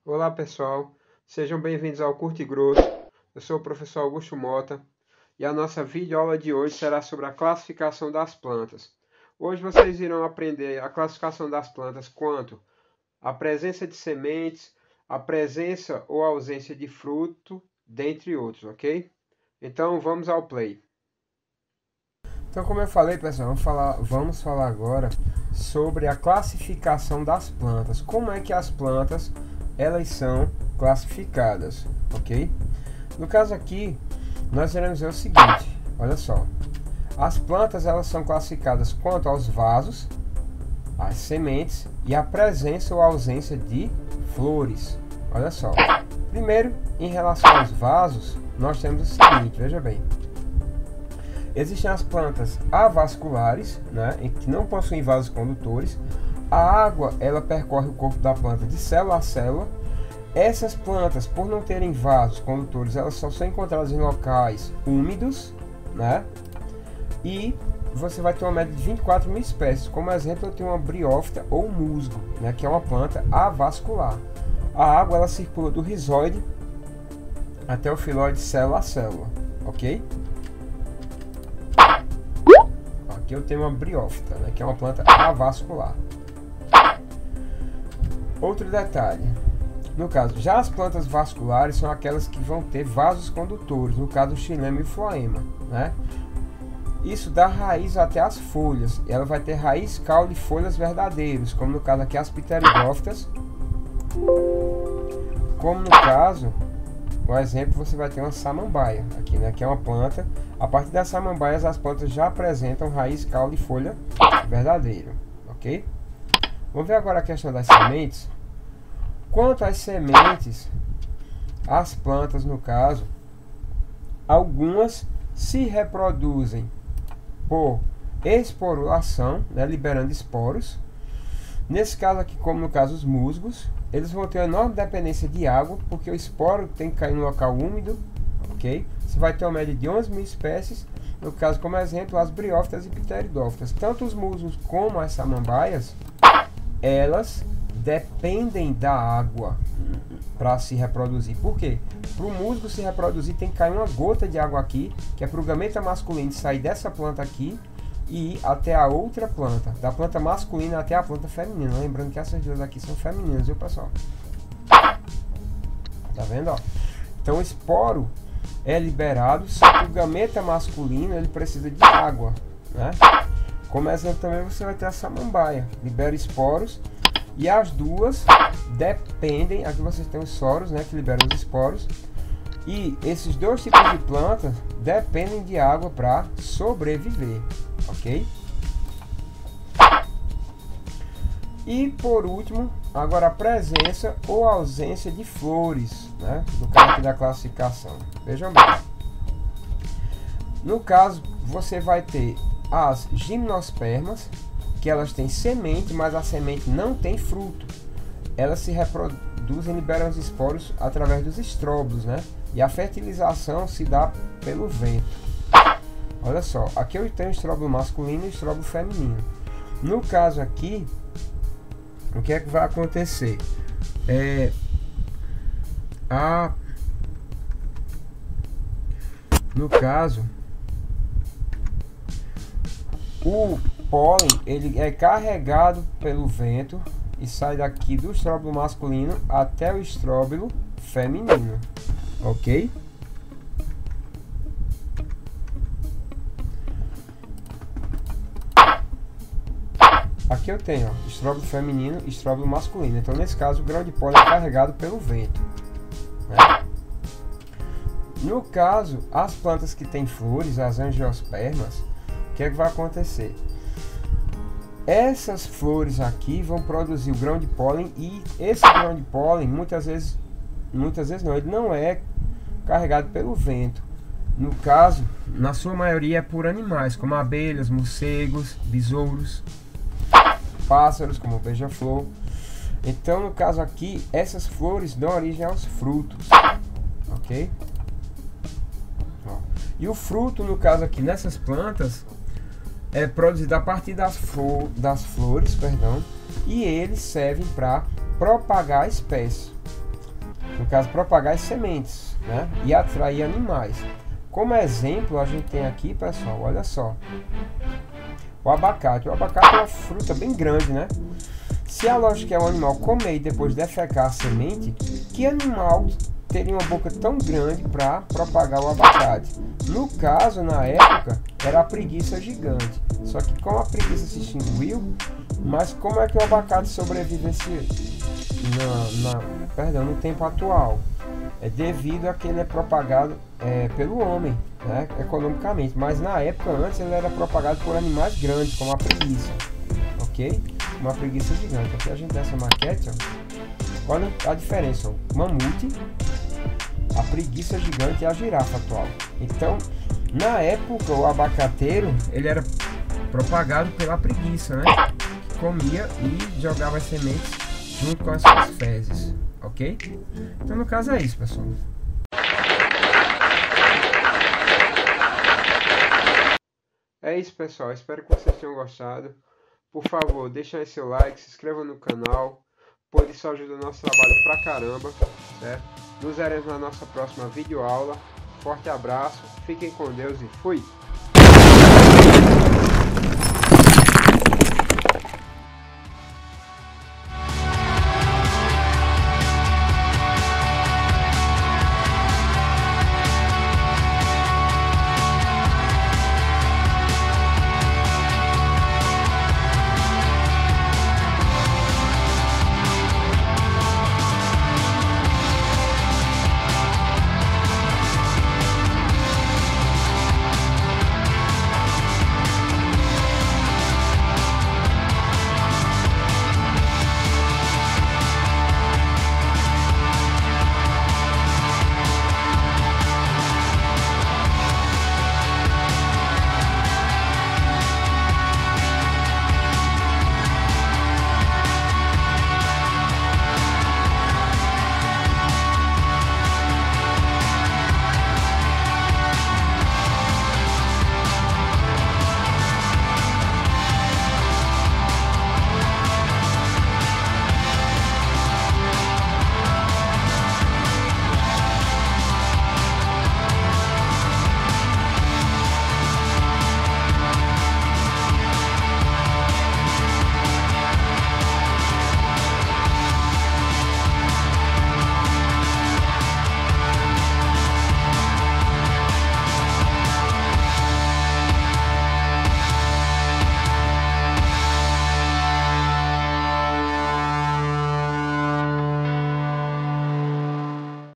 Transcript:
Olá pessoal, sejam bem-vindos ao Curto e Grosso. Eu sou o professor Augusto Mota e a nossa videoaula de hoje será sobre a classificação das plantas. Hoje vocês irão aprender a classificação das plantas quanto à presença de sementes, a presença ou ausência de fruto, dentre outros, ok? Então vamos ao play. Então, como eu falei, pessoal, vamos falar agora sobre a classificação das plantas. Como é que as plantas elas são classificadas, ok? No caso aqui, nós iremos ver o seguinte, olha só. As plantas elas são classificadas quanto aos vasos, as sementes e a presença ou ausência de flores. Olha só. Primeiro, em relação aos vasos, nós temos o seguinte, veja bem. Existem as plantas avasculares, né, que não possuem vasos condutores. A água ela percorre o corpo da planta de célula a célula. Essas plantas, por não terem vasos condutores, elas só são encontradas em locais úmidos, né? E você vai ter uma média de 24 mil espécies. Como exemplo, eu tenho uma briófita ou musgo, né, que é uma planta avascular. A água ela circula do rizóide até o filóide célula a célula, ok? Aqui eu tenho uma briófita, né, que é uma planta avascular. Outro detalhe, no caso, já as plantas vasculares são aquelas que vão ter vasos condutores, no caso o xilema e o floema, né? Isso dá raiz até as folhas, ela vai ter raiz, caule e folhas verdadeiros, como no caso aqui as pteridófitas. Como no caso, por exemplo, você vai ter uma samambaia aqui, né, que é uma planta. A partir das samambaias, as plantas já apresentam raiz, caule e folha verdadeira, ok? Vamos ver agora a questão das sementes. Quanto às sementes, as plantas, no caso, algumas se reproduzem por esporulação, né, liberando esporos. Nesse caso aqui, como no caso os musgos, eles vão ter uma enorme dependência de água, porque o esporo tem que cair no local úmido, ok? Você vai ter uma média de 11 mil espécies, no caso, como exemplo, as briófitas e pteridófitas. Tanto os musgos como as samambaias, elas dependem da água para se reproduzir. Por quê? Para o musgo se reproduzir tem que cair uma gota de água aqui, que é para o gameta masculino sair dessa planta aqui e ir até a outra planta, da planta masculina até a planta feminina. Lembrando que essas duas aqui são femininas, viu pessoal? Tá vendo, ó? Então o esporo é liberado, só que o gameta masculino ele precisa de água, né? Como exemplo também você vai ter a samambaia, libera esporos. E as duas dependem, aqui vocês têm os soros, né, que liberam os esporos. E esses dois tipos de plantas dependem de água para sobreviver, ok? E por último, agora a presença ou ausência de flores, né, no caso aqui da classificação. Vejam bem. No caso, você vai ter as gimnospermas, que elas têm semente, mas a semente não tem fruto. Elas se reproduzem e liberam os esporos através dos estróbilos, né? E a fertilização se dá pelo vento. Olha só, aqui eu tenho estróbilo masculino e estróbilo feminino. No caso aqui, o que é que vai acontecer? No caso, o pólen ele é carregado pelo vento e sai daqui do estróbilo masculino até o estróbilo feminino, ok? Aqui eu tenho ó, estróbilo feminino e estróbilo masculino. Então nesse caso o grão de pólen é carregado pelo vento, né? No caso, as plantas que têm flores, as angiospermas, o que é que vai acontecer? Essas flores aqui vão produzir o grão de pólen e esse grão de pólen muitas vezes não, ele não é carregado pelo vento. No caso, na sua maioria é por animais, como abelhas, morcegos, besouros, pássaros, como o beija-flor. Então, no caso aqui, essas flores dão origem aos frutos, ok? Ó. E o fruto, no caso aqui, nessas plantas, é produzido a partir das flores, e eles servem para propagar a espécie, no caso propagar as sementes, né? E atrair animais. Como exemplo, a gente tem aqui, pessoal, olha só, o abacate. O abacate é uma fruta bem grande, né? Se a lógica é o animal comer e depois defecar a semente, que animal teria uma boca tão grande para propagar o abacate? No caso, na época, era a preguiça gigante. Só que como a preguiça se extinguiu, mas como é que o abacate sobrevive no tempo atual? É devido a que ele é propagado pelo homem, né, economicamente. Mas na época, antes, ele era propagado por animais grandes, como a preguiça. Ok? Uma preguiça gigante. Aqui a gente tem essa maquete, ó. Olha a diferença, ó. Mamute, a preguiça gigante e a girafa atual. Então, na época, o abacateiro, ele era propagado pela preguiça, né? Que comia e jogava as sementes junto com as suas fezes, ok? Então, no caso é isso, pessoal. É isso, pessoal. Espero que vocês tenham gostado. Por favor, deixem aí seu like, se inscreva no canal, pois isso ajuda o nosso trabalho pra caramba, certo? Nos veremos na nossa próxima videoaula. Forte abraço, fiquem com Deus e fui!